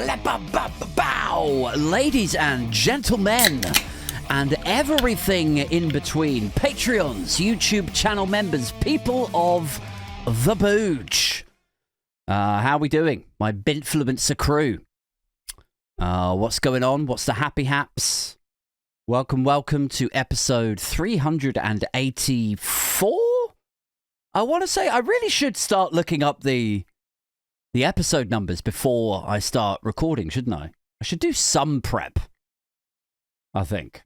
Bow, ladies and gentlemen, and everything in between, Patreons, YouTube channel members, people of the Booge. How we doing, my Binfluencer crew? What's going on? What's the happy haps? Welcome to episode 384. I want to say I really should start looking up the episode numbers before I start recording, shouldn't I? I should do some prep, I think.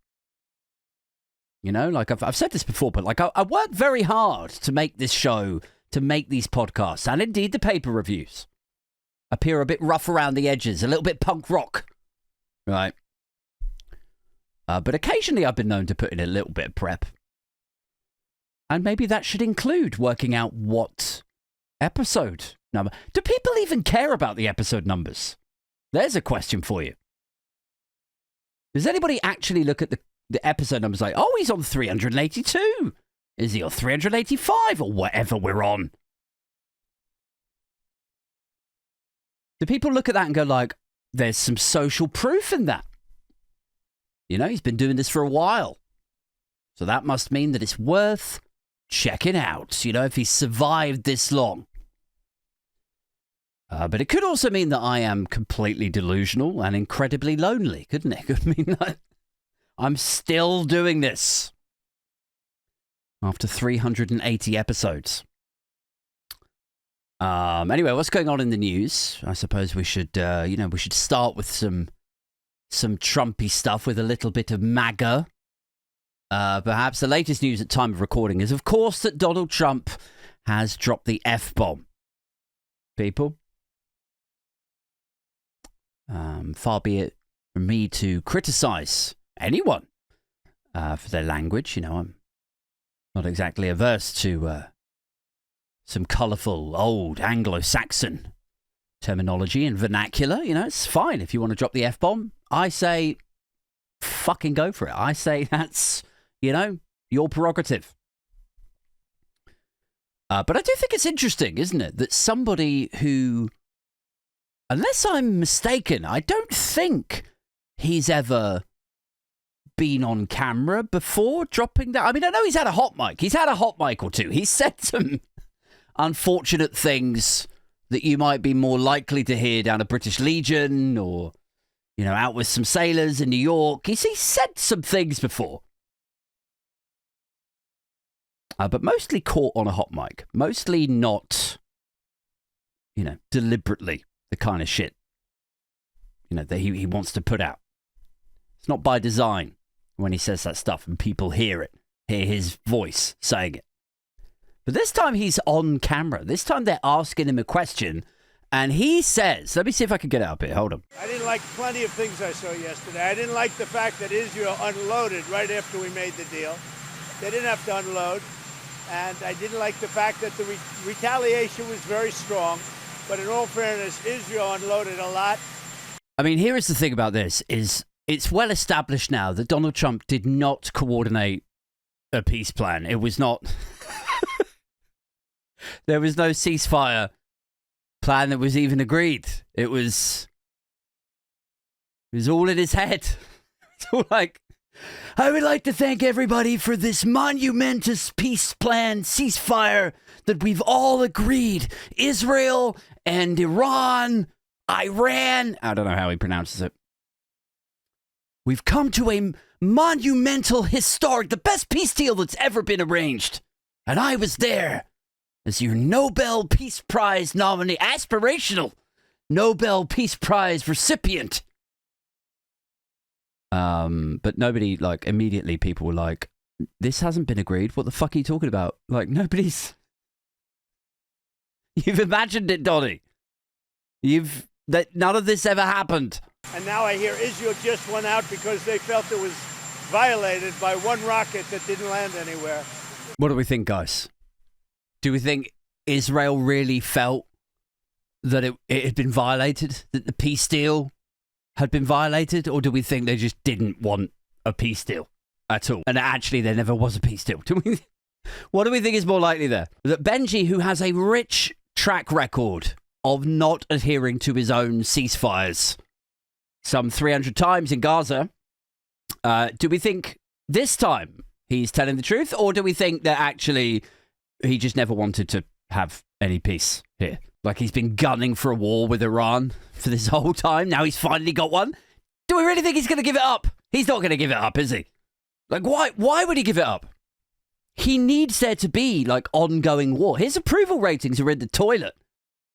You know, like I've said this before, but like I worked very hard to make this show, to make these podcasts, and indeed the paper reviews appear a bit rough around the edges, a little bit punk rock, right? But occasionally I've been known to put in a little bit of prep. And maybe that should include working out what episode number. Do people even care about the episode numbers? There's a question for you. Does anybody actually look at the episode numbers like, oh, he's on 382? Is he on 385 or whatever we're on? Do people look at that and go like, there's some social proof in that? You know, he's been doing this for a while. So that must mean that it's worth checking out, you know, if he's survived this long. But it could also mean that I am completely delusional and incredibly lonely, couldn't it? It could mean that I'm still doing this after 380 episodes. Anyway, what's going on in the news? I suppose we should, we should start with some Trumpy stuff with a little bit of MAGA. Perhaps the latest news at time of recording is, of course, that Donald Trump has dropped the F-bomb. People. Far be it from me to criticize anyone for their language. You know, I'm not exactly averse to some colourful old Anglo-Saxon terminology and vernacular. You know, it's fine if you want to drop the F-bomb. I say, fucking go for it. I say that's, you know, your prerogative. But I do think it's interesting, isn't it, that somebody who, unless I'm mistaken, I don't think he's ever been on camera before dropping that. I mean, I know he's had a hot mic. He's had a hot mic or two. He's said some unfortunate things that you might be more likely to hear down a British Legion or, you know, out with some sailors in New York. He's said some things before. But mostly caught on a hot mic. Mostly not, you know, deliberately the kind of shit, you know, that he wants to put out. It's not by design when he says that stuff and people hear it, hear his voice saying it. But this time he's on camera. This time they're asking him a question and he says, let me see if I can get it up here. Hold on. I didn't like plenty of things I saw yesterday. I didn't like the fact that Israel unloaded right after we made the deal. They didn't have to unload. And I didn't like the fact that the retaliation was very strong. But in all fairness, Israel unloaded a lot. I mean, here is the thing about this, is it's well established now that Donald Trump did not coordinate a peace plan. It was not... There was no ceasefire plan that was even agreed. It was all in his head. It's all like... I would like to thank everybody for this monumentous peace plan, ceasefire that we've all agreed. Israel and Iran, Iran. I don't know how he pronounces it. We've come to a monumental, historic, the best peace deal that's ever been arranged. And I was there as your Nobel Peace Prize nominee, aspirational Nobel Peace Prize recipient. But nobody, like, immediately people were like, this hasn't been agreed. What the fuck are you talking about? Like, nobody's... You've imagined it, Donnie. None of this ever happened. And now I hear Israel just went out because they felt it was violated by one rocket that didn't land anywhere. What do we think, guys? Do we think Israel really felt that it had been violated? That the peace deal had been violated? Or do we think they just didn't want a peace deal at all? And actually there never was a peace deal. What do we think is more likely there? That Benji, who has a rich track record of not adhering to his own ceasefires, some 300 times in Gaza. Do we think this time he's telling the truth, or do we think that actually he just never wanted to have any peace here? Like he's been gunning for a war with Iran for this whole time. Now he's finally got one. Do we really think he's going to give it up? He's not going to give it up, is he? Like, why would he give it up? He needs there to be, like, ongoing war. His approval ratings are in the toilet.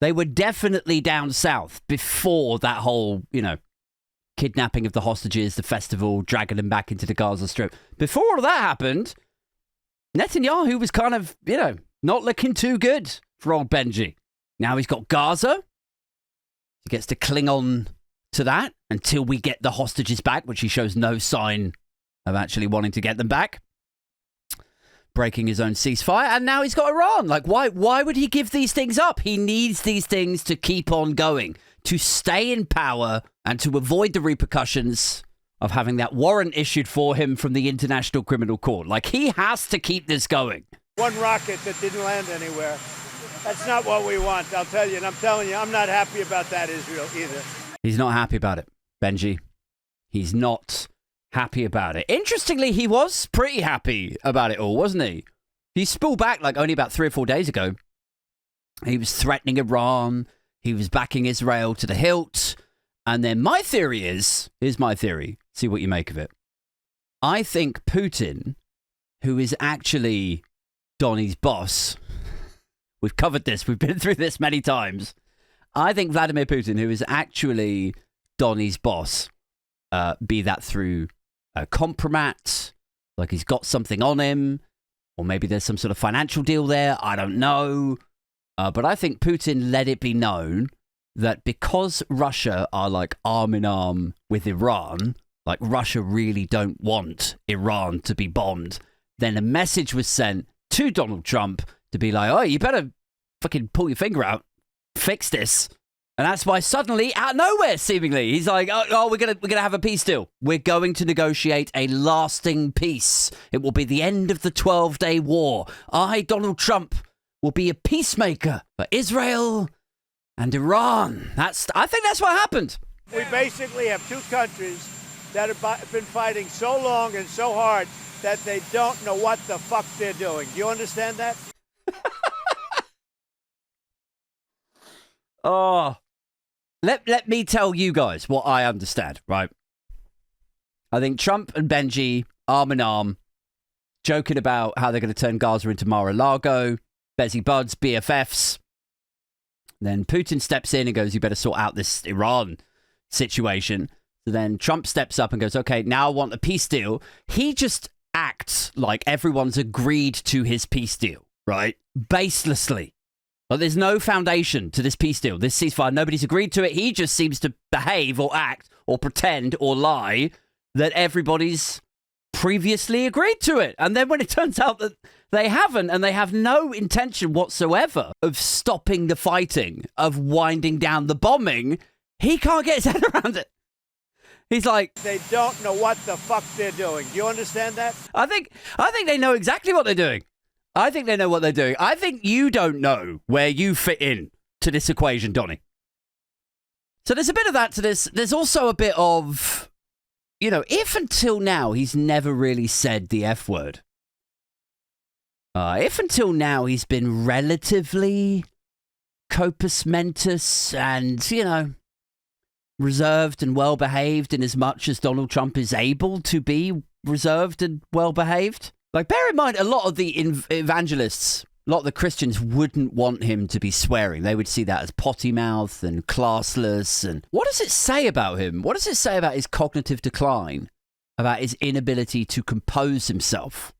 They were definitely down south before that whole, kidnapping of the hostages, the festival, dragging them back into the Gaza Strip. Before all of that happened, Netanyahu was kind of, not looking too good for old Benji. Now he's got Gaza. He gets to cling on to that until we get the hostages back, which he shows no sign of actually wanting to get them back. Breaking his own ceasefire, and now he's got Iran. Like, why would he give these things up? He needs these things to keep on going, to stay in power, and to avoid the repercussions of having that warrant issued for him from the International Criminal Court. Like, he has to keep this going. One rocket that didn't land anywhere. That's not what we want, I'll tell you. And I'm telling you, I'm not happy about that, Israel, either. He's not happy about it, Benji. He's not happy about it. Interestingly, he was pretty happy about it all, wasn't he? He spooled back like only about 3 or 4 days ago. He was threatening Iran. He was backing Israel to the hilt. And then my theory here's my theory. See what you make of it. I think Putin, who is actually Donnie's boss, we've covered this, we've been through this many times. I think Vladimir Putin, who is actually Donnie's boss, be that through a compromat, like he's got something on him, or maybe there's some sort of financial deal there, I don't know. But I think Putin let it be known that because Russia are like arm in arm with Iran, like Russia really don't want Iran to be bombed, then a message was sent to Donald Trump to be like, oh, you better fucking pull your finger out, fix this. And that's why suddenly, out of nowhere, seemingly, he's like, oh, we're gonna have a peace deal. We're going to negotiate a lasting peace. It will be the end of the 12-day war. I, Donald Trump, will be a peacemaker for Israel and Iran. I think that's what happened. We basically have two countries that have been fighting so long and so hard that they don't know what the fuck they're doing. Do you understand that? Oh, let me tell you guys what I understand, right? I think Trump and Benji, arm in arm, joking about how they're going to turn Gaza into Mar-a-Lago, Bezzy Buds, BFFs. Then Putin steps in and goes, you better sort out this Iran situation. So then Trump steps up and goes, okay, now I want a peace deal. He just acts like everyone's agreed to his peace deal, right? Baselessly. Like there's no foundation to this peace deal, this ceasefire. Nobody's agreed to it. He just seems to behave or act or pretend or lie that everybody's previously agreed to it. And then when it turns out that they haven't, and they have no intention whatsoever of stopping the fighting, of winding down the bombing, he can't get his head around it. He's like, they don't know what the fuck they're doing. Do you understand that? I think they know exactly what they're doing. I think they know what they're doing. I think you don't know where you fit in to this equation, Donnie. So there's a bit of that to this. There's also a bit of, if until now he's never really said the F word. If until now he's been relatively compos mentis and, reserved and well-behaved in as much as Donald Trump is able to be reserved and well-behaved. Like, bear in mind, a lot of the evangelists, a lot of the Christians wouldn't want him to be swearing. They would see that as potty mouth and classless. And what does it say about him? What does it say about his cognitive decline? About his inability to compose himself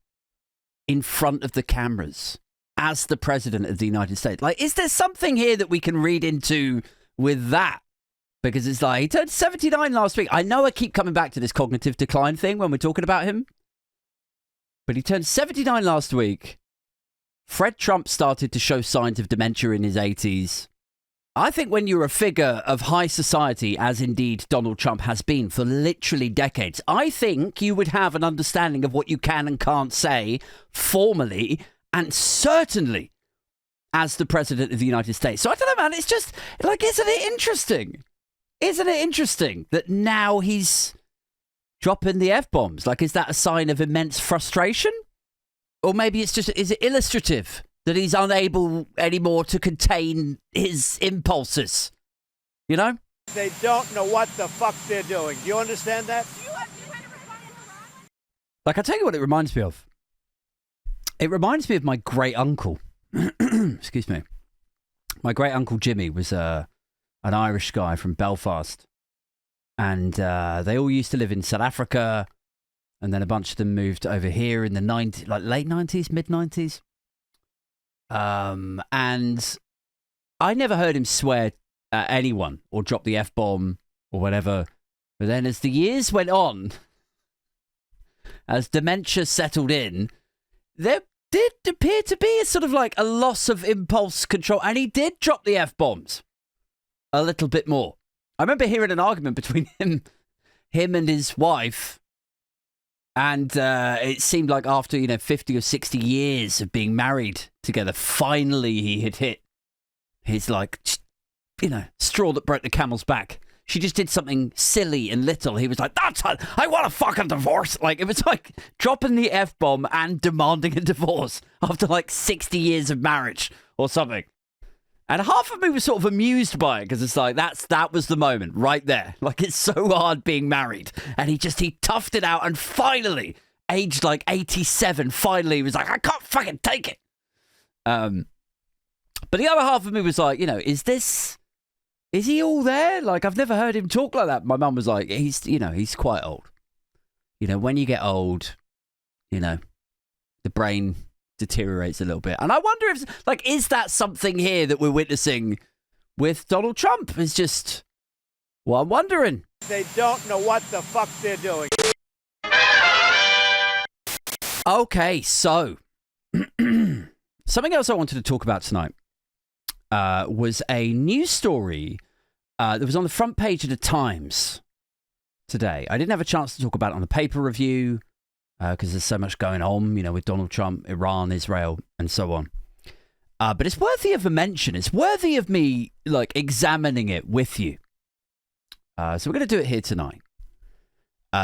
in front of the cameras as the president of the United States? Like, is there something here that we can read into with that? Because it's like, he turned 79 last week. I know I keep coming back to this cognitive decline thing when we're talking about him. But he turned 79 last week. Fred Trump started to show signs of dementia in his 80s. I think when you're a figure of high society, as indeed Donald Trump has been for literally decades, I think you would have an understanding of what you can and can't say formally and certainly as the president of the United States. So I don't know, man. It's just like, isn't it interesting? Isn't it interesting that now he's dropping the F-bombs? Like, is that a sign of immense frustration? Or maybe it's just, is it illustrative that he's unable anymore to contain his impulses? You know? They don't know what the fuck they're doing. Do you understand that? Like, I'll tell you what it reminds me of. It reminds me of my great uncle. Excuse me. My great uncle Jimmy was an Irish guy from Belfast. And they all used to live in South Africa. And then a bunch of them moved over here in the 90s, like late 90s, mid 90s. And I never heard him swear at anyone or drop the F-bomb or whatever. But then as the years went on, as dementia settled in, there did appear to be a sort of like a loss of impulse control. And he did drop the F-bombs a little bit more. I remember hearing an argument between him and his wife. And it seemed like after, 50 or 60 years of being married together, finally he had hit his, straw that broke the camel's back. She just did something silly and little. He was like, I want a fucking divorce. Like, it was like dropping the F-bomb and demanding a divorce after 60 years of marriage or something. And half of me was sort of amused by it because it's like, that was the moment right there. Like, it's so hard being married. And he toughed it out. And finally, aged 87, finally he was like, I can't fucking take it. But the other half of me was like, is he all there? Like, I've never heard him talk like that. My mum was like, he's quite old. When you get old, the brain deteriorates a little bit. And I wonder if, is that something here that we're witnessing with Donald Trump? Is just, well, I'm wondering. They don't know what the fuck they're doing. Okay, so something else I wanted to talk about tonight was a news story that was on the front page of the Times today. I didn't have a chance to talk about it on the paper review because there's so much going on, with Donald Trump, Iran, Israel, and so on. But it's worthy of a mention. It's worthy of me, examining it with you. So we're going to do it here tonight.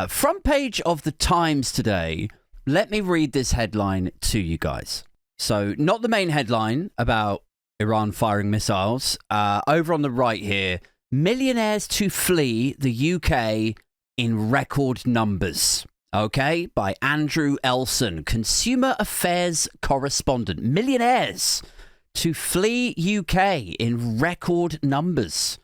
Front page of the Times today. Let me read this headline to you guys. So not the main headline about Iran firing missiles. Over on the right here, millionaires to flee the UK in record numbers. Okay, by Andrewelson, Consumer Affairs correspondent. Millionaires to flee UK in record numbers,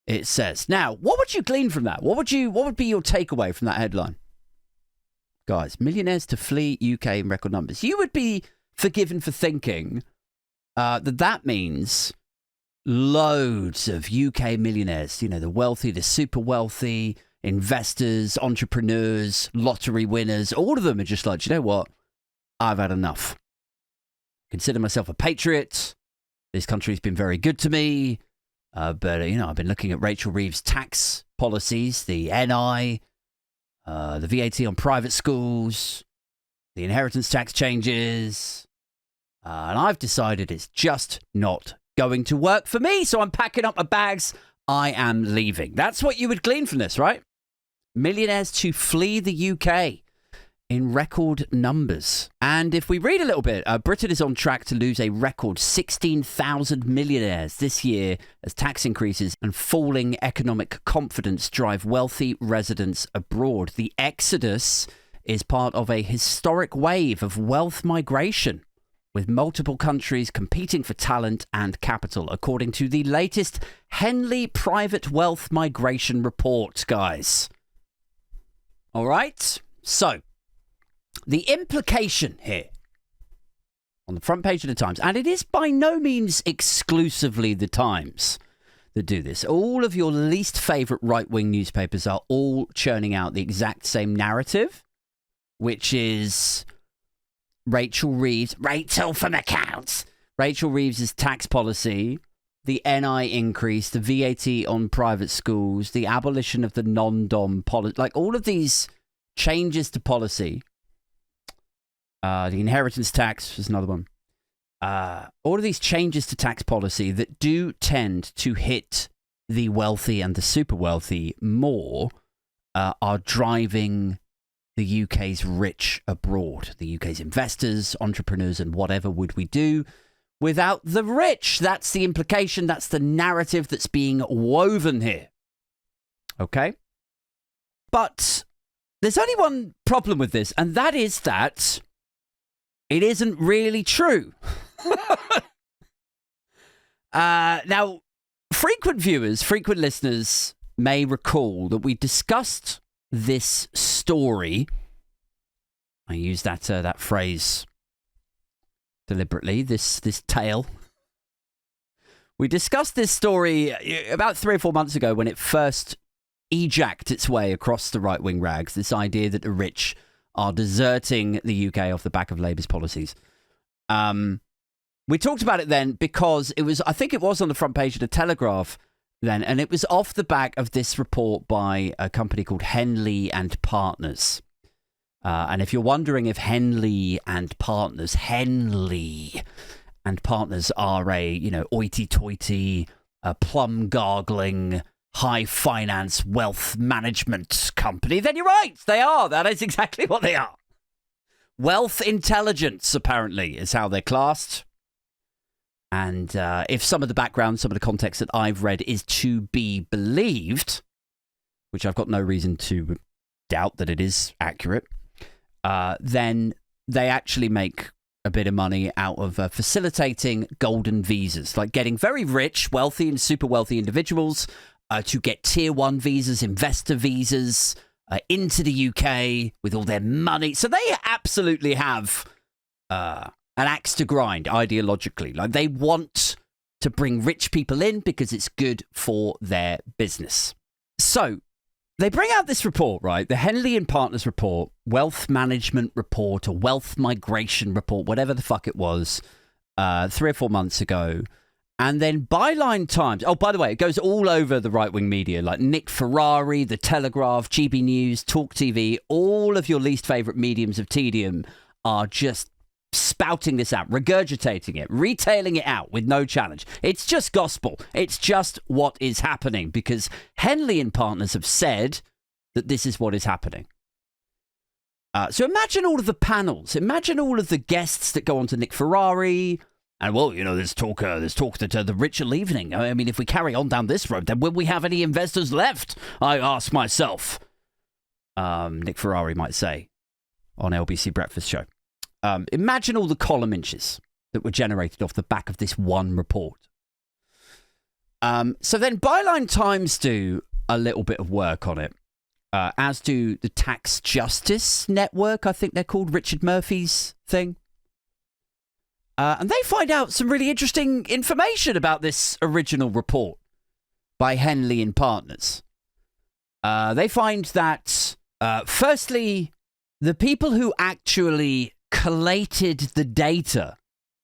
it says. Now, what would you glean from that? What would be your takeaway from that headline? Guys, millionaires to flee UK in record numbers. You would be forgiven for thinking that means loads of UK millionaires, the wealthy, the super wealthy, investors, entrepreneurs, lottery winners, all of them are just like, you know what? I've had enough. Consider myself a patriot. This country's been very good to me. But I've been looking at Rachel Reeves' tax policies, the NI, the VAT on private schools, the inheritance tax changes. And I've decided it's just not going to work for me. So I'm packing up my bags. I am leaving. That's what you would glean from this, right? Millionaires to flee the UK in record numbers. And if we read a little bit, Britain is on track to lose a record 16,000 millionaires this year as tax increases and falling economic confidence drive wealthy residents abroad. The Exodus is part of a historic wave of wealth migration, with multiple countries competing for talent and capital, according to the latest Henley Private Wealth Migration Report, guys. All right, so the implication here on the front page of the Times, and it is by no means exclusively the Times that do this. All of your least favourite right-wing newspapers are all churning out the exact same narrative, which is Rachel from accounts. Rachel Reeves' tax policy, the NI increase, the VAT on private schools, the abolition of the non-dom policy, like all of these changes to policy. The inheritance tax was another one. All of these changes to tax policy that do tend to hit the wealthy and the super wealthy more are driving the UK's rich abroad. The UK's investors, entrepreneurs, and whatever would we do without the rich? That's the implication. That's the narrative that's being woven here. Okay? But there's only one problem with this, and that is that it isn't really true. Now, frequent viewers, frequent listeners may recall that we discussed this story. I use that phrase deliberately, this tale. We discussed this story about 3 or 4 months ago when it first ejacked its way across the right-wing rags, this idea that the rich are deserting the UK off the back of Labour's policies. We talked about it then because I think it was on the front page of the Telegraph then, and it was off the back of this report by a company called Henley Partners. And if you're wondering if Henley Partners are a, hoity-toity, plum-gargling, high-finance wealth management company, then you're right. They are. That is exactly what they are. Wealth intelligence, apparently, is how they're classed. And if some of the background, some of the context that I've read is to be believed, which I've got no reason to doubt that it is accurate, then they actually make a bit of money out of facilitating golden visas, like getting very rich, wealthy and super wealthy individuals to get tier 1 visas, investor visas into the UK with all their money. So they absolutely have an axe to grind ideologically. Like, they want to bring rich people in because it's good for their business. So they bring out this report, right? The Henley Partners report, wealth management report, or wealth migration report, whatever the fuck it was, 3 or 4 months ago. And then Byline Times. Oh, by the way, it goes all over the right-wing media, like Nick Ferrari, The Telegraph, GB News, Talk TV. All of your least favourite mediums of tedium are just spouting this out, regurgitating it, retailing it out with no challenge. It's just gospel. It's just what is happening because Henley and Partners have said that this is what is happening. So imagine all of the panels. Imagine all of the guests that go on to Nick Ferrari. And, well, there's talk that the rich are leaving. I mean, if we carry on down this road, then will we have any investors left? I ask myself. Nick Ferrari might say on LBC Breakfast Show. Imagine all the column inches that were generated off the back of this one report. So then Byline Times do a little bit of work on it, as do the Tax Justice Network, I think they're called, Richard Murphy's thing. And they find out some really interesting information about this original report by Henley and Partners. They find that, firstly, the people who actually collated the data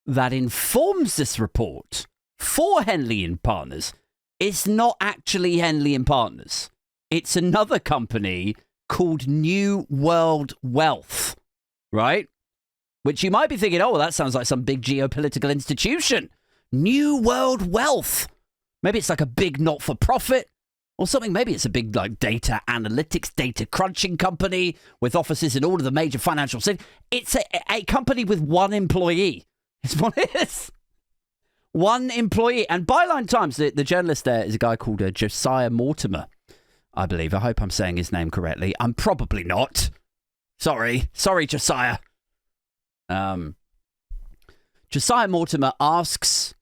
that informs this report for Henley and Partners is not actually Henley and Partners. It's another company called New World Wealth, right? Which you might be thinking, oh, well, that sounds like some big geopolitical institution. New World Wealth. Maybe it's like a big not-for-profit or something. Maybe it's a big data analytics, data crunching company with offices in all of the major financial cities. It's a company with one employee. It's what it is. One employee. And Byline Times, the journalist there is a guy called Josiah Mortimer, I believe. I hope I'm saying his name correctly. I'm probably not. Sorry, Josiah. Josiah Mortimer asks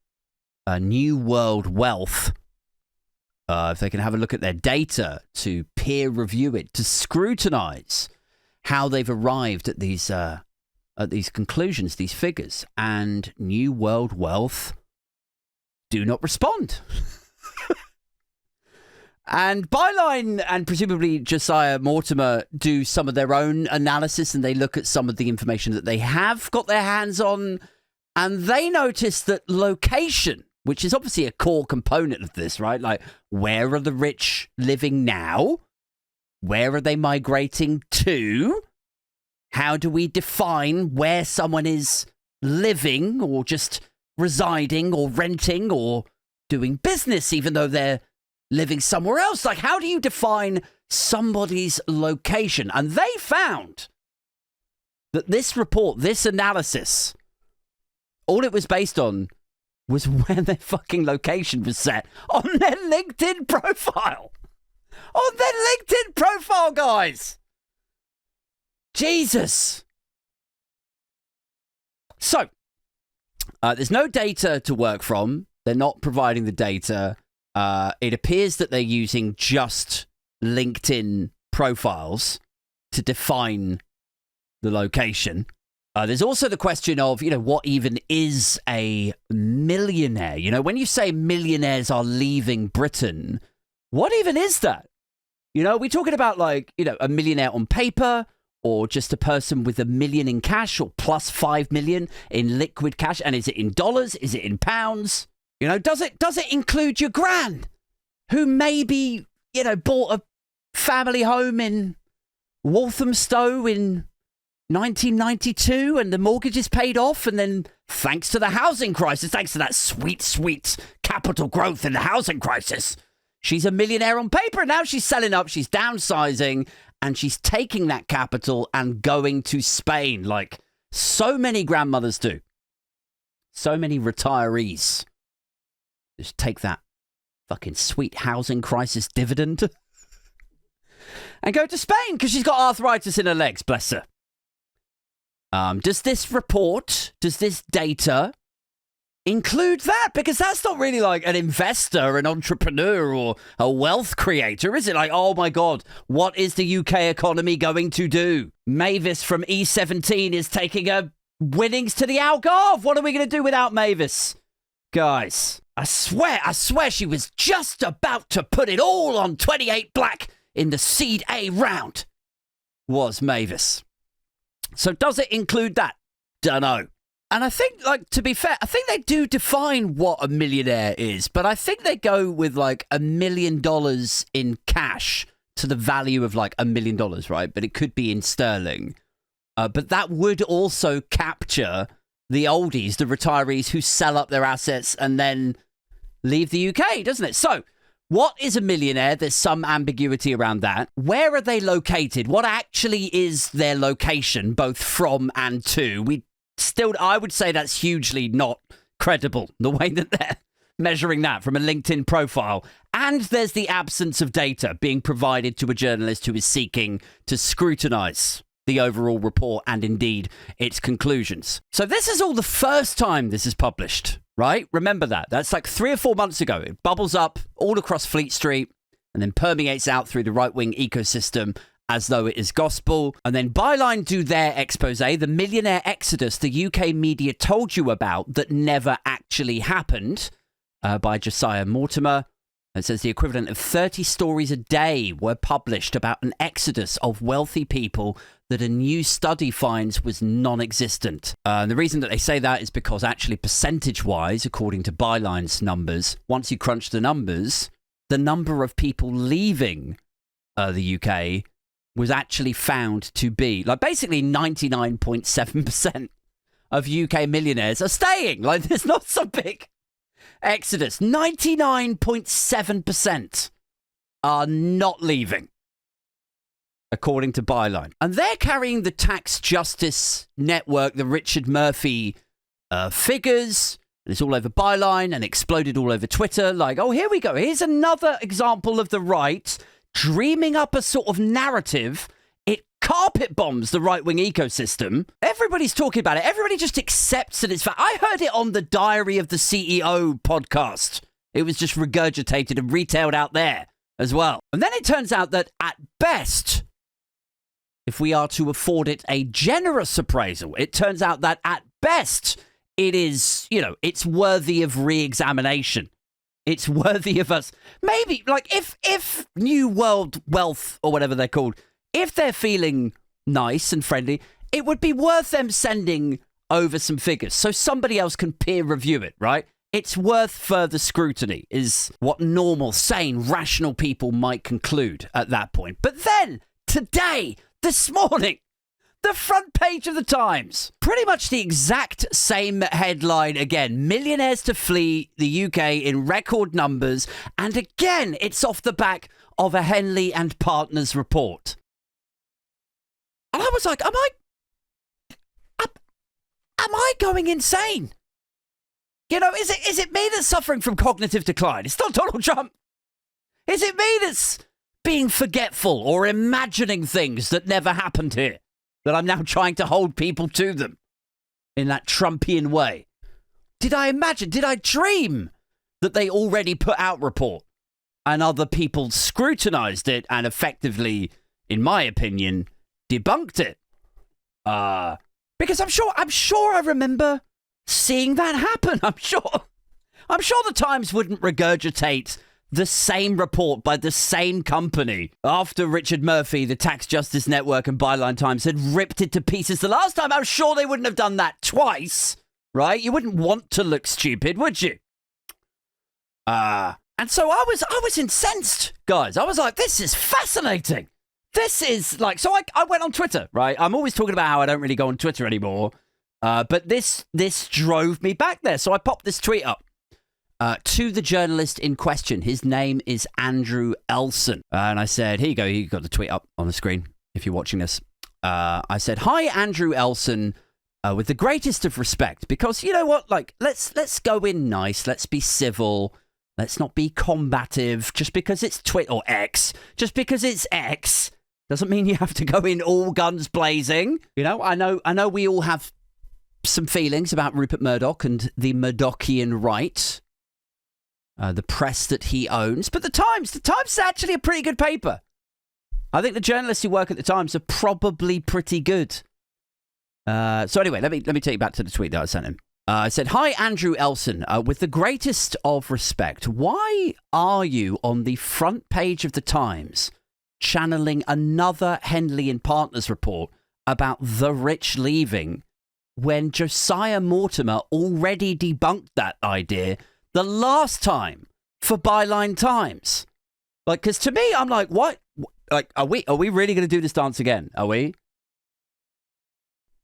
New World Wealth if they can have a look at their data to peer review it, to scrutinize how they've arrived at these conclusions, these figures. And New World Wealth do not respond. And Byline and presumably Josiah Mortimer do some of their own analysis, and they look at some of the information that they have got their hands on, and they notice that location, which is obviously a core component of this, right? Like, where are the rich living now? Where are they migrating to? How do we define where someone is living or just residing or renting or doing business, even though they're living somewhere else. Like, how do you define somebody's location? And they found that this report, this analysis, all it was based on was where their fucking location was set on their LinkedIn profile. On their LinkedIn profile, guys. Jesus. So, there's no data to work from. They're not providing the data. It appears that they're using just LinkedIn profiles to define the location. There's also the question of, what even is a millionaire? When you say millionaires are leaving Britain, what even is that? Are we talking about a millionaire on paper, or just a person with $1 million in cash, or plus 5 million in liquid cash? And is it in dollars? Is it in pounds? Does it include your gran, who maybe, bought a family home in Walthamstow in 1992 and the mortgage is paid off, and then thanks to the housing crisis, thanks to that sweet capital growth in the housing crisis, she's a millionaire on paper, and now she's selling up, she's downsizing, and she's taking that capital and going to Spain like so many grandmothers do. So many retirees just take that fucking sweet housing crisis dividend and go to Spain because she's got arthritis in her legs, bless her. Does this report, does this data include that? Because that's not really like an investor, an entrepreneur, or a wealth creator, is it? Like, oh my God, what is the UK economy going to do? Mavis from E17 is taking her winnings to the Algarve. What are we going to do without Mavis? Guys, I swear she was just about to put it all on 28 black in the Seed A round, was Mavis. So does it include that? Dunno. And I think, to be fair, I think they do define what a millionaire is, but I think they go with $1 million in cash to the value of $1 million, right? But it could be in sterling. But that would also capture the oldies, the retirees who sell up their assets and then leave the UK, doesn't it? So, what is a millionaire? There's some ambiguity around that. Where are they located? What actually is their location, both from and to? I would say that's hugely not credible, the way that they're measuring that from a LinkedIn profile. And there's the absence of data being provided to a journalist who is seeking to scrutinize the overall report and indeed its conclusions. So this is all the first time this is published, right? Remember that. That's 3 or 4 months ago. It bubbles up all across Fleet Street and then permeates out through the right-wing ecosystem as though it is gospel. And then Byline do their expose, the Millionaire Exodus, the UK media told you about that never actually happened, by Josiah Mortimer. It says the equivalent of 30 stories a day were published about an exodus of wealthy people that a new study finds was non-existent. And the reason that they say that is because actually percentage-wise, according to Byline's numbers, once you crunch the numbers, the number of people leaving the UK was actually found to be, basically 99.7% of UK millionaires are staying. There's not some big exodus. 99.7% are not leaving, according to Byline. And they're carrying the Tax Justice Network, the Richard Murphy figures. And it's all over Byline and exploded all over Twitter. Oh, here we go. Here's another example of the right dreaming up a sort of narrative. It carpet bombs the right-wing ecosystem. Everybody's talking about it. Everybody just accepts that it's fact. I heard it on the Diary of the CEO podcast. It was just regurgitated and retailed out there as well. And then it turns out that at best, if we are to afford it a generous appraisal, it turns out that at best, it is, it's worthy of re-examination. It's worthy of us. Maybe, if New World Wealth, or whatever they're called, if they're feeling nice and friendly, it would be worth them sending over some figures so somebody else can peer review it, right? It's worth further scrutiny, is what normal, sane, rational people might conclude at that point. But then, today, this morning, The front page of the Times. Pretty much the exact same headline again. Millionaires to flee the UK in record numbers. And again, it's off the back of a Henley and Partners report. And I was like, am I going insane? You know, is it me that's suffering from cognitive decline? It's not Donald Trump. Is it me that's being forgetful or imagining things that never happened here? That I'm now trying to hold people to them in that Trumpian way. Did I dream that they already put out report and other people scrutinized it and effectively, in my opinion, debunked it? Because I'm sure I remember seeing that happen. I'm sure the Times wouldn't regurgitate the same report by the same company after Richard Murphy, the Tax Justice Network, and Byline Times had ripped it to pieces the last time. I'm sure they wouldn't have done that twice, right? You wouldn't want to look stupid, would you? And so I was incensed, guys. I was like, this is fascinating. This is like, so I went on Twitter, right? I'm always talking about how I don't really go on Twitter anymore. But this drove me back there. So I popped this tweet up. To the journalist in question. His name is Andrewelson. And I said, here you go. You got the tweet up on the screen if you're watching this. I said, hi, Andrewelson, with the greatest of respect. Because you know what? Like, let's go in nice. Let's be civil. Let's not be combative. Just because it's X. Just because it's X doesn't mean you have to go in all guns blazing. You know, I know we all have some feelings about Rupert Murdoch and the Murdochian right. The press that he owns. But the Times is actually a pretty good paper. I think the journalists who work at the Times are probably pretty good. So anyway, let me take you back to the tweet that I sent him. I said, hi, Andrewelson. With the greatest of respect, why are you on the front page of the Times channeling another Henley and Partners report about the rich leaving when Josiah Mortimer already debunked that idea the last time for Byline Times? Like, because to me, I'm like, what? Like, are we really going to do this dance again? Are we?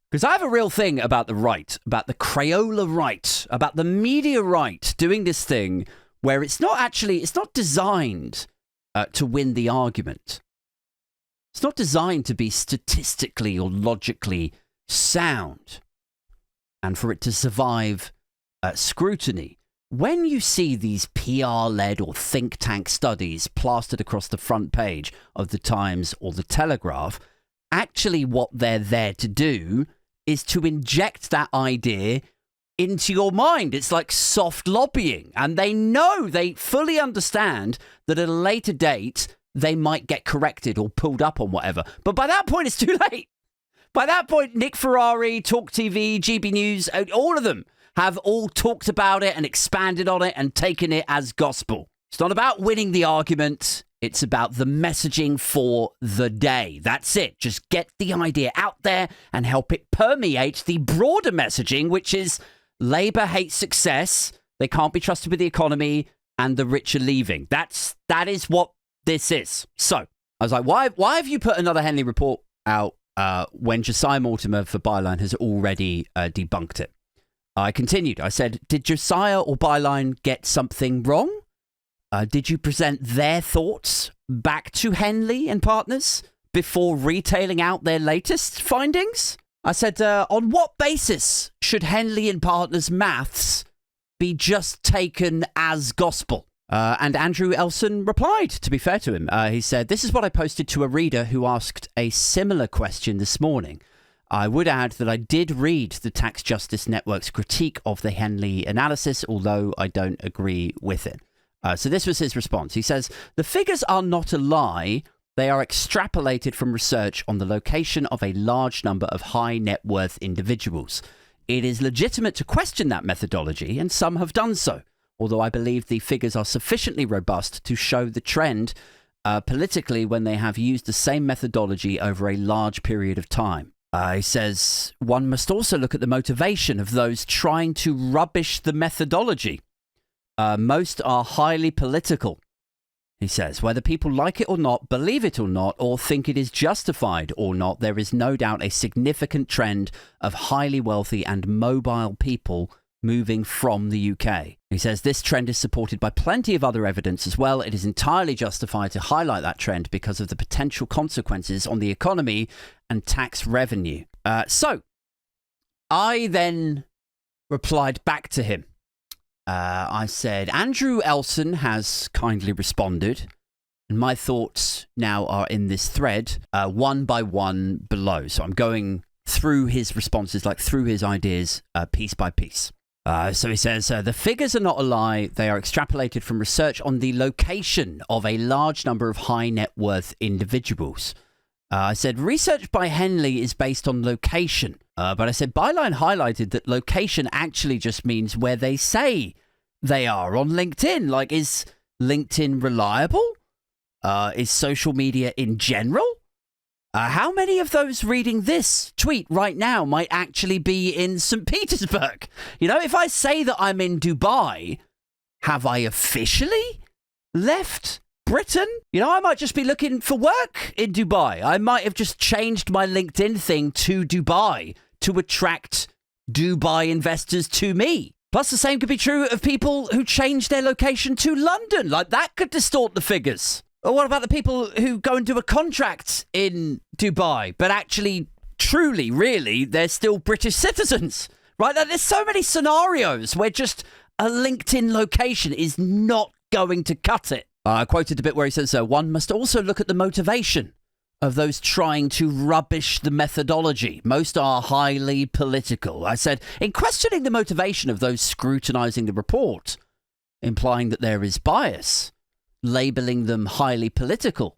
Because I have a real thing about the right, about the Crayola right, about the media right doing this thing where it's not designed to win the argument. It's not designed to be statistically or logically sound and for it to survive scrutiny. When you see these PR-led or think tank studies plastered across the front page of the Times or the Telegraph, actually what they're there to do is to inject that idea into your mind. It's like soft lobbying. And they fully understand that at a later date, they might get corrected or pulled up on whatever. But by that point, it's too late. By that point, Nick Ferrari, Talk TV, GB News, all of them have all talked about it and expanded on it and taken it as gospel. It's not about winning the argument. It's about the messaging for the day. That's it. Just get the idea out there and help it permeate the broader messaging, which is Labour hates success, they can't be trusted with the economy, and the rich are leaving. That is what this is. So I was like, why have you put another Henley report out when Josiah Mortimer for Byline has already debunked it? I continued. I said, did Josiah or Byline get something wrong? Did you present their thoughts back to Henley and Partners before retailing out their latest findings? I said, on what basis should Henley and Partners maths be just taken as gospel? And Andrewelson replied, to be fair to him. He said, this is what I posted to a reader who asked a similar question this morning. I would add that I did read the Tax Justice Network's critique of the Henley analysis, although I don't agree with it. So this was his response. He says, the figures are not a lie. They are extrapolated from research on the location of a large number of high net worth individuals. It is legitimate to question that methodology, and some have done so, although I believe the figures are sufficiently robust to show the trend politically when they have used the same methodology over a large period of time. He says, one must also look at the motivation of those trying to rubbish the methodology. Most are highly political. he says. Whether people like it or not, believe it or not, or think it is justified or not, there is no doubt a significant trend of highly wealthy and mobile people moving from the UK. He says this trend is supported by plenty of other evidence as well. It is entirely justified to highlight that trend because of the potential consequences on the economy and tax revenue. So I then replied back to him. I said, Andrewelson has kindly responded, and my thoughts now are in this thread, one by one below. So I'm going through his responses, like through his ideas, piece by piece. So he says, the figures are not a lie. They are extrapolated from research on the location of a large number of high net worth individuals. I said, research by Henley is based on location. But I said, Byline highlighted that location actually just means where they say they are on LinkedIn. Like, is LinkedIn reliable? Is social media in general? How many of those reading this tweet right now might actually be in St. Petersburg? You know, if I say that I'm in Dubai, have I officially left Britain? You know, I might just be looking for work in Dubai. I might have just changed my LinkedIn thing to Dubai to attract Dubai investors to me. Plus, the same could be true of people who change their location to London. Like, that could distort the figures. Or what about the people who go and do a contract in Dubai, but actually, truly, really, they're still British citizens, right? There's so many scenarios where just a LinkedIn location is not going to cut it. I quoted the bit where he says, one must also look at the motivation of those trying to rubbish the methodology. Most are highly political. I said, in questioning the motivation of those scrutinizing the report, implying that there is bias, labeling them highly political,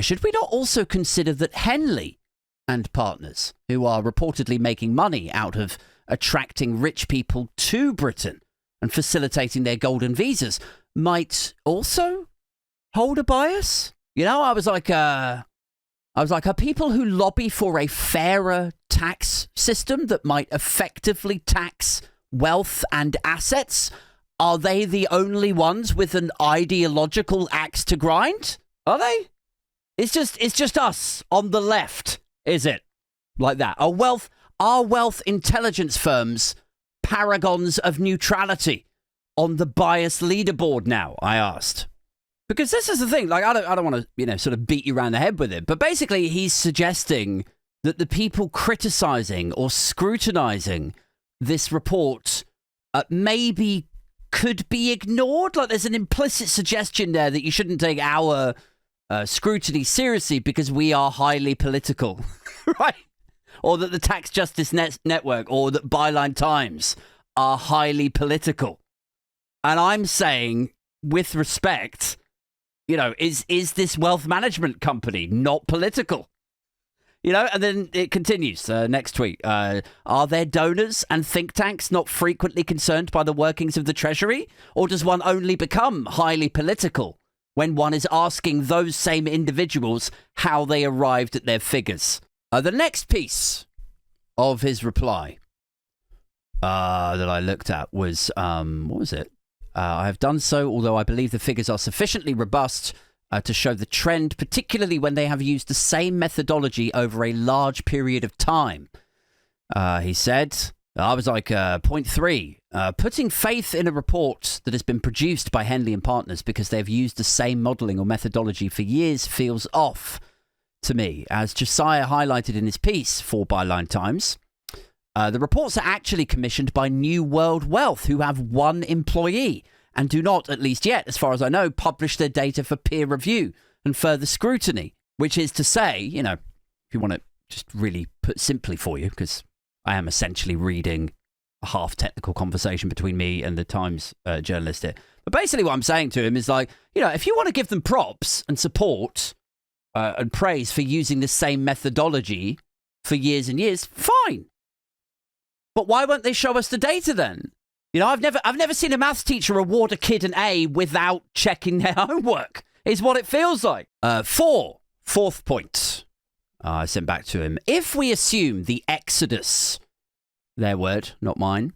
should we not also consider that Henley and Partners, who are reportedly making money out of attracting rich people to Britain and facilitating their golden visas, might also hold a bias? You know, I was like, are people who lobby for a fairer tax system that might effectively tax wealth and assets, are they the only ones with an ideological axe to grind? Are they? It's just us on the left, is it? Like that. Are wealth intelligence firms paragons of neutrality on the bias leaderboard now, I asked. Because this is the thing, like, I don't want to, sort of beat you around the head with it, but basically he's suggesting that the people criticizing or scrutinizing this report maybe could be ignored. Like, there's an implicit suggestion there that you shouldn't take our scrutiny seriously because we are highly political, right? Or that the Tax Justice Network or that Byline Times are highly political. And I'm saying, with respect, is this wealth management company not political? And then it continues. Next tweet. Are there donors and think tanks not frequently concerned by the workings of the Treasury? Or does one only become highly political when one is asking those same individuals how they arrived at their figures? The next piece of his reply that I looked at was, what was it? I have done so, although I believe the figures are sufficiently robust to show the trend, particularly when they have used the same methodology over a large period of time. He said, I was like, point 3, putting faith in a report that has been produced by Henley and Partners because they've used the same modelling or methodology for years feels off to me. As Josiah highlighted in his piece for Byline Times, the reports are actually commissioned by New World Wealth, who have one employee and do not, at least yet, as far as I know, publish their data for peer review and further scrutiny. Which is to say, if you want to just really put simply for you, because I am essentially reading a half-technical conversation between me and the Times journalist here. But basically what I'm saying to him is like, if you want to give them props and support and praise for using the same methodology for years and years, fine. But why won't they show us the data then? I've never seen a maths teacher award a kid an A without checking their homework, is what it feels like. Fourth point. I sent back to him. If we assume the Exodus, their word, not mine.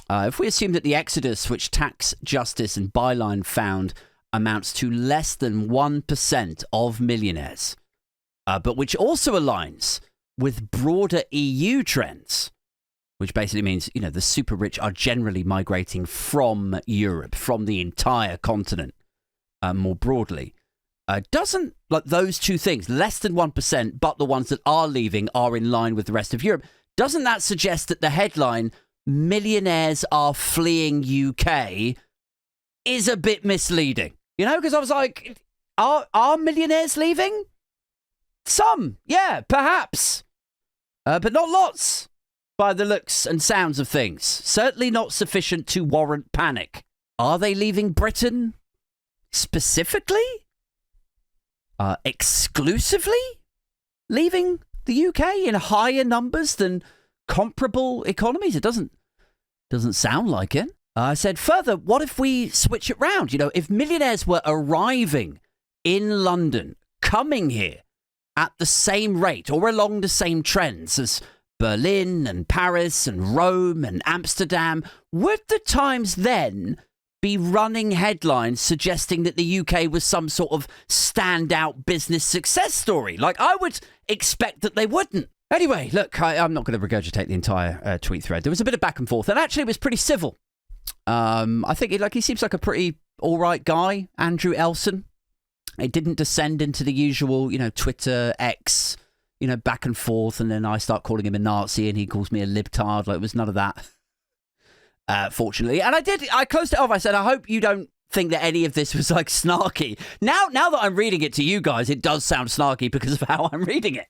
If we assume that the Exodus, which Tax Justice and Byline found, amounts to less than 1% of millionaires, but which also aligns with broader EU trends, which basically means, the super rich are generally migrating from Europe, from the entire continent, more broadly. Doesn't, like those two things, less than 1%, but the ones that are leaving are in line with the rest of Europe, doesn't that suggest that the headline, millionaires are fleeing UK, is a bit misleading? Because I was like, are millionaires leaving? Some, yeah, perhaps. But not lots, by the looks and sounds of things. Certainly not sufficient to warrant panic. Are they leaving Britain specifically? Exclusively? Leaving the UK in higher numbers than comparable economies? It doesn't sound like it. I said further, what if we switch it round? If millionaires were arriving in London, coming here at the same rate or along the same trends as Berlin and Paris and Rome and Amsterdam, would the Times then be running headlines suggesting that the UK was some sort of standout business success story? Like, I would expect that they wouldn't. Anyway, look, I'm not going to regurgitate the entire tweet thread. There was a bit of back and forth, and actually it was pretty civil. I think he seems like a pretty all right guy, Andrewelson. It didn't descend into the usual, Twitter, X, back and forth, and then I start calling him a Nazi and he calls me a libtard. Like, it was none of that, fortunately. And I closed it off. I said, I hope you don't think that any of this was like snarky. Now that I'm reading it to you guys, it does sound snarky because of how I'm reading it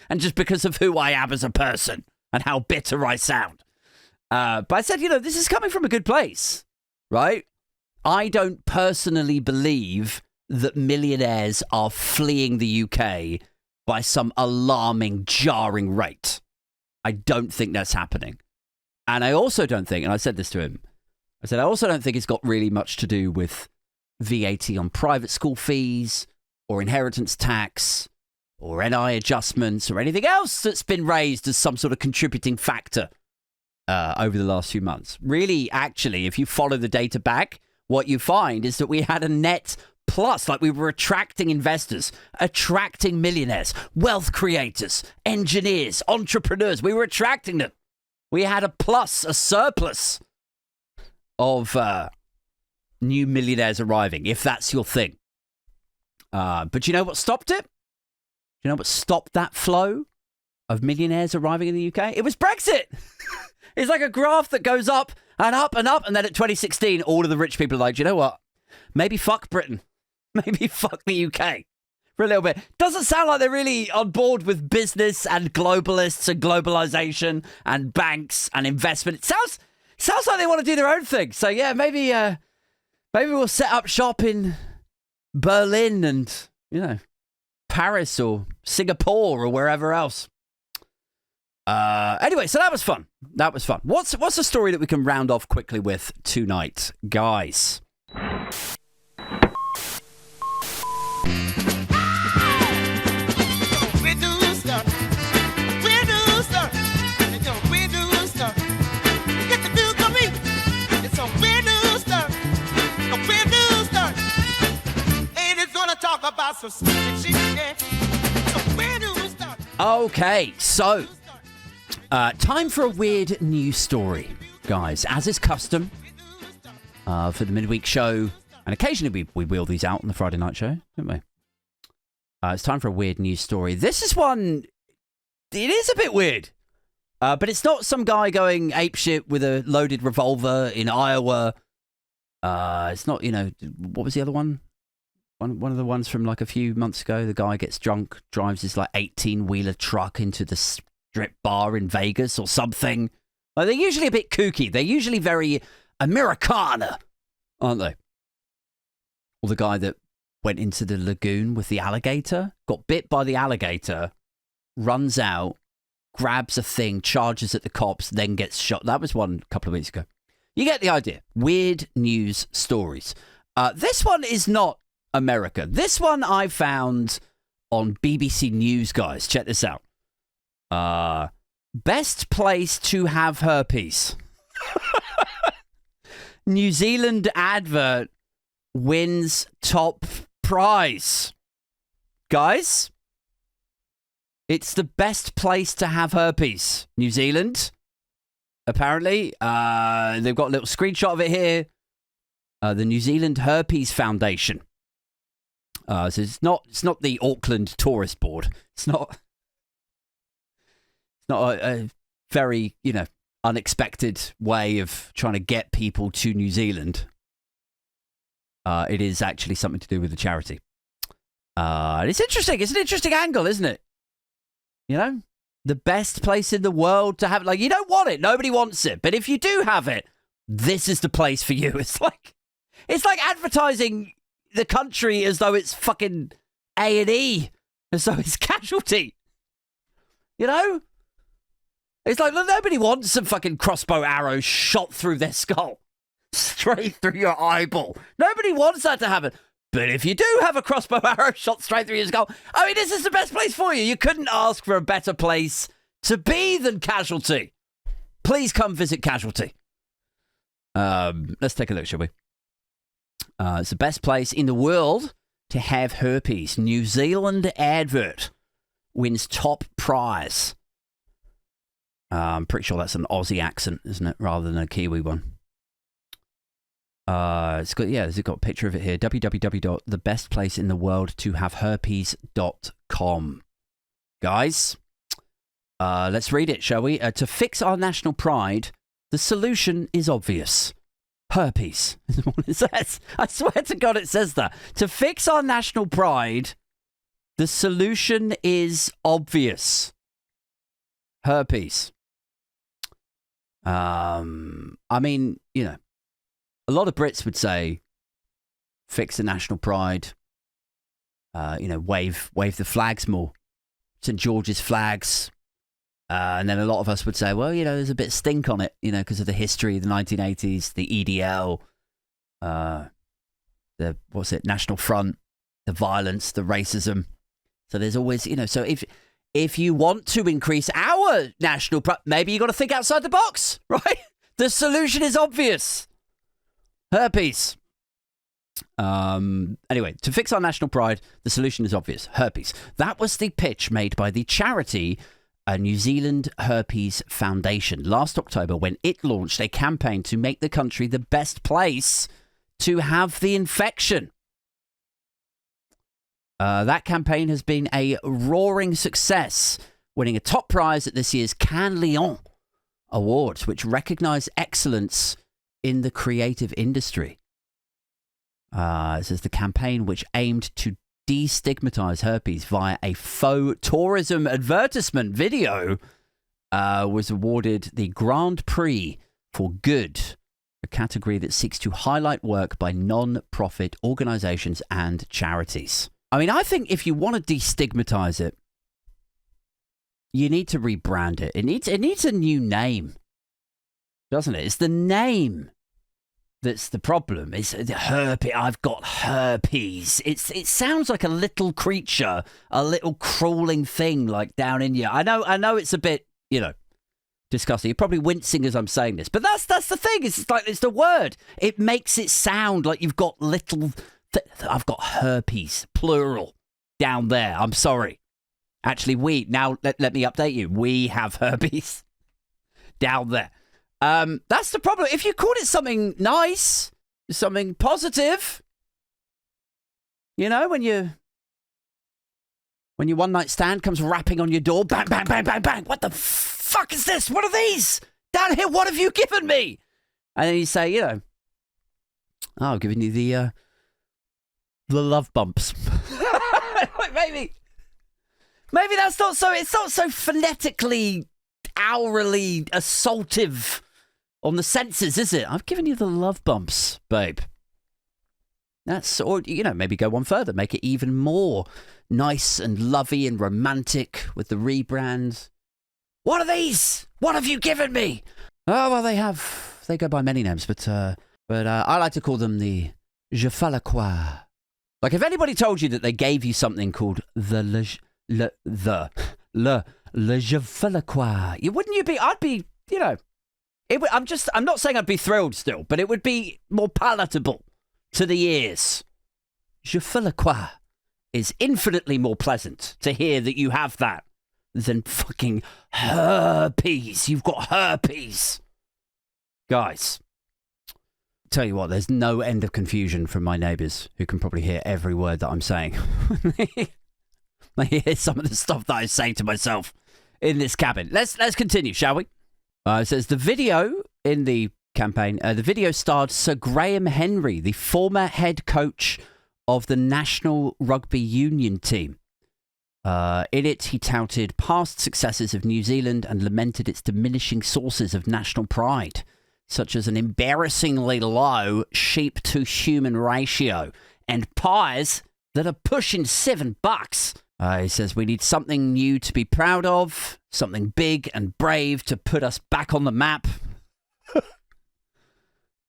and just because of who I am as a person and how bitter I sound. But I said, this is coming from a good place, right? I don't personally believe that millionaires are fleeing the UK by some alarming, jarring rate. I don't think that's happening. And I also don't think, and I said this to him, I also don't think it's got really much to do with VAT on private school fees or inheritance tax or NI adjustments or anything else that's been raised as some sort of contributing factor over the last few months. Really, actually, if you follow the data back, what you find is that we had a net plus, like we were attracting investors, attracting millionaires, wealth creators, engineers, entrepreneurs. We were attracting them. We had a surplus of new millionaires arriving, if that's your thing. But you know what stopped it? You know what stopped that flow of millionaires arriving in the UK? It was Brexit. It's like a graph that goes up and up and up. And then at 2016, all of the rich people are like, you know what? Maybe fuck Britain. Maybe fuck the UK for a little bit. Doesn't sound like they're really on board with business and globalists and globalization and banks and investment. It sounds like they want to do their own thing. So yeah, maybe we'll set up shop in Berlin and, Paris or Singapore or wherever else. Anyway, so that was fun. What's a story that we can round off quickly with tonight, guys? Okay, so time for a weird news story, guys. As is custom for the midweek show, and occasionally we wheel these out on the Friday night show, don't we? It's time for a weird news story. This is one, it is a bit weird, but it's not some guy going apeshit with a loaded revolver in Iowa. It's not, what was the other one? One of the ones from like a few months ago. The guy gets drunk, drives his like 18-wheeler truck into the strip bar in Vegas or something. Like, they're usually a bit kooky. They're usually very Americana, aren't they? Or the guy that went into the lagoon with the alligator, got bit by the alligator, runs out, grabs a thing, charges at the cops, then gets shot. That was one a couple of weeks ago. You get the idea. Weird news stories. This one is not America. This one I found on BBC News, guys. Check this out. Best place to have herpes. New Zealand advert wins top prize. Guys, it's the best place to have herpes. New Zealand, apparently. They've got a little screenshot of it here. The New Zealand Herpes Foundation. So it's not the Auckland Tourist Board. It's not a very, unexpected way of trying to get people to New Zealand. It is actually something to do with the charity. It's interesting. It's an interesting angle, isn't it? The best place in the world to have it. Like, you don't want it. Nobody wants it. But if you do have it, this is the place for you. It's like advertising the country as though it's fucking A&E, as though it's Casualty. It's like, look, nobody wants some fucking crossbow arrow shot through their skull, straight through your eyeball. Nobody wants that to happen. But if you do have a crossbow arrow shot straight through your skull, this is the best place for you. You couldn't ask for a better place to be than Casualty. Please come visit Casualty. Let's take a look, shall we? It's the best place in the world to have herpes. New Zealand advert wins top prize. I'm pretty sure that's an Aussie accent, isn't it, rather than a Kiwi one. It's got a picture of it here. www.thebestplaceintheworldtohaveherpes.com. Guys, let's read it, shall we? To fix our national pride, the solution is obvious. Herpes is what it says. I swear to God it says that. To fix our national pride, the solution is obvious. Herpes. A lot of Brits would say, fix the national pride, wave the flags more. St. George's flags. And then a lot of us would say, well, there's a bit of stink on it, because of the history, the 1980s, the EDL, National Front, the violence, the racism. So there's always, so if you want to increase our national pride, maybe you got to think outside the box, right? The solution is obvious. Herpes. Anyway, to fix our national pride, the solution is obvious. Herpes. That was the pitch made by the charity New Zealand Herpes Foundation last October when it launched a campaign to make the country the best place to have the infection. That campaign has been a roaring success, winning a top prize at this year's Cannes Lions Awards, which recognise excellence in the creative industry. It says the campaign, which aimed to destigmatize herpes via a faux tourism advertisement video, was awarded the Grand Prix for Good, a category that seeks to highlight work by non-profit organizations and charities. I think if you want to destigmatize it, you need to rebrand it. It needs a new name, doesn't it? It's the name that's the problem. It's the herpes. I've got herpes. It sounds like a little creature, a little crawling thing like down in you. I know it's a bit, disgusting. You're probably wincing as I'm saying this, but that's the thing. It's the word. It makes it sound like you've got little. I've got herpes, plural, down there. I'm sorry. Actually, let me update you. We have herpes down there. That's the problem. If you called it something nice, something positive, when your one night stand comes rapping on your door, bang, bang, bang, bang, bang. What the fuck is this? What are these? Down here, what have you given me? And then you say, I've given you the love bumps. Maybe that's not so. It's not so phonetically, hourly assaultive on the senses, is it? I've given you the love bumps, babe. Or maybe go one further, make it even more nice and lovey and romantic with the rebrand. What are these? What have you given me? Oh well, they go by many names, but I like to call them the Je fais la quoi. Like if anybody told you that they gave you something called the Le Je fais la quoi, I'd be, I'm not saying I'd be thrilled still, but it would be more palatable to the ears. Je fais le quoi is infinitely more pleasant to hear that you have that than fucking herpes. You've got herpes. Guys, tell you what, there's no end of confusion from my neighbours who can probably hear every word that I'm saying. They hear some of the stuff that I say to myself in this cabin. Let's continue, shall we? It says the video in the campaign, the video starred Sir Graham Henry, the former head coach of the National Rugby Union team. In it, he touted past successes of New Zealand and lamented its diminishing sources of national pride, such as an embarrassingly low sheep-to-human ratio and pies that are pushing $7. He says, we need something new to be proud of, something big and brave to put us back on the map.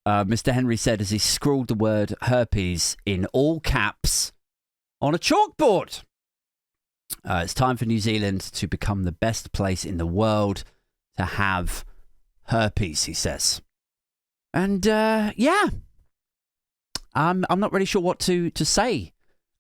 Mr. Henry said as he scrawled the word herpes in all caps on a chalkboard. It's time for New Zealand to become the best place in the world to have herpes, he says. And, yeah, I'm not really sure what to say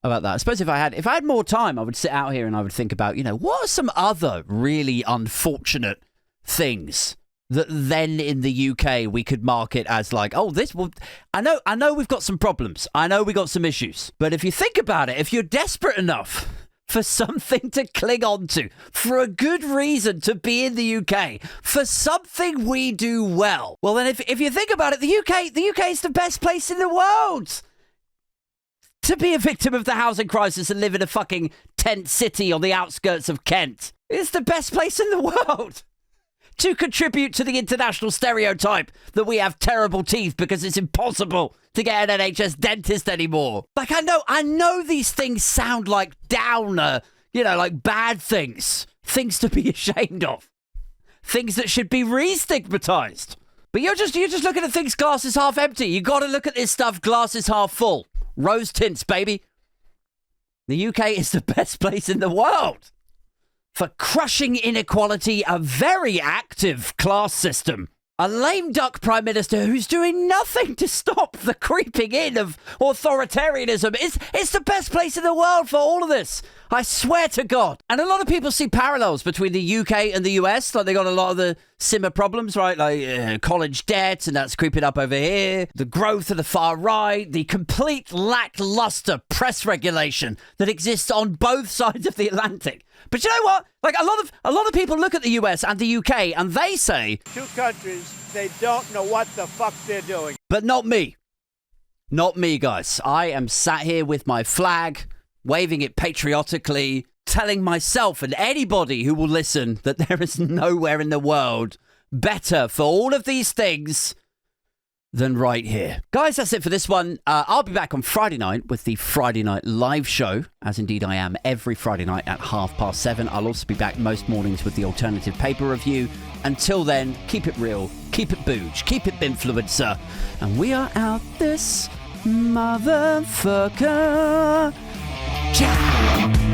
about that. I suppose if I had more time, I would sit out here and I would think about, what are some other really unfortunate things that then in the UK we could market as like, oh, this will... I know we've got some problems. I know we got some issues. But if you think about it, if you're desperate enough for something to cling on to, for a good reason to be in the UK, for something we do well, well, then if you think about it, the UK is the best place in the world to be a victim of the housing crisis and live in a fucking tent city on the outskirts of Kent. It's the best place in the world to contribute to the international stereotype that we have terrible teeth because it's impossible to get an NHS dentist anymore. Like, I know these things sound like downer, like bad things to be ashamed of, things that should be re-stigmatized. But you're just looking at things glasses half empty. You got to look at this stuff glasses half full. Rose tints, baby. The UK is the best place in the world for crushing inequality, a very active class system, a lame duck prime minister who's doing nothing to stop the creeping in of authoritarianism. It's the best place in the world for all of this. I swear to God. And a lot of people see parallels between the UK and the US. Like, they got a lot of the similar problems, right? Like college debt, and that's creeping up over here. The growth of the far right. The complete lackluster press regulation that exists on both sides of the Atlantic. But you know what? Like, a lot of people look at the US and the UK and they say, two countries, they don't know what the fuck they're doing. But not me. Not me, guys. I am sat here with my flag, waving it patriotically, telling myself and anybody who will listen that there is nowhere in the world better for all of these things than right here. Guys, that's it for this one. I'll be back on Friday night with the Friday Night Live show, as indeed I am every Friday night at 7:30. I'll also be back most mornings with the Alternative Paper Review. Until then, keep it real, keep it booge, keep it binfluencer, and we are out this motherfucker. Ciao!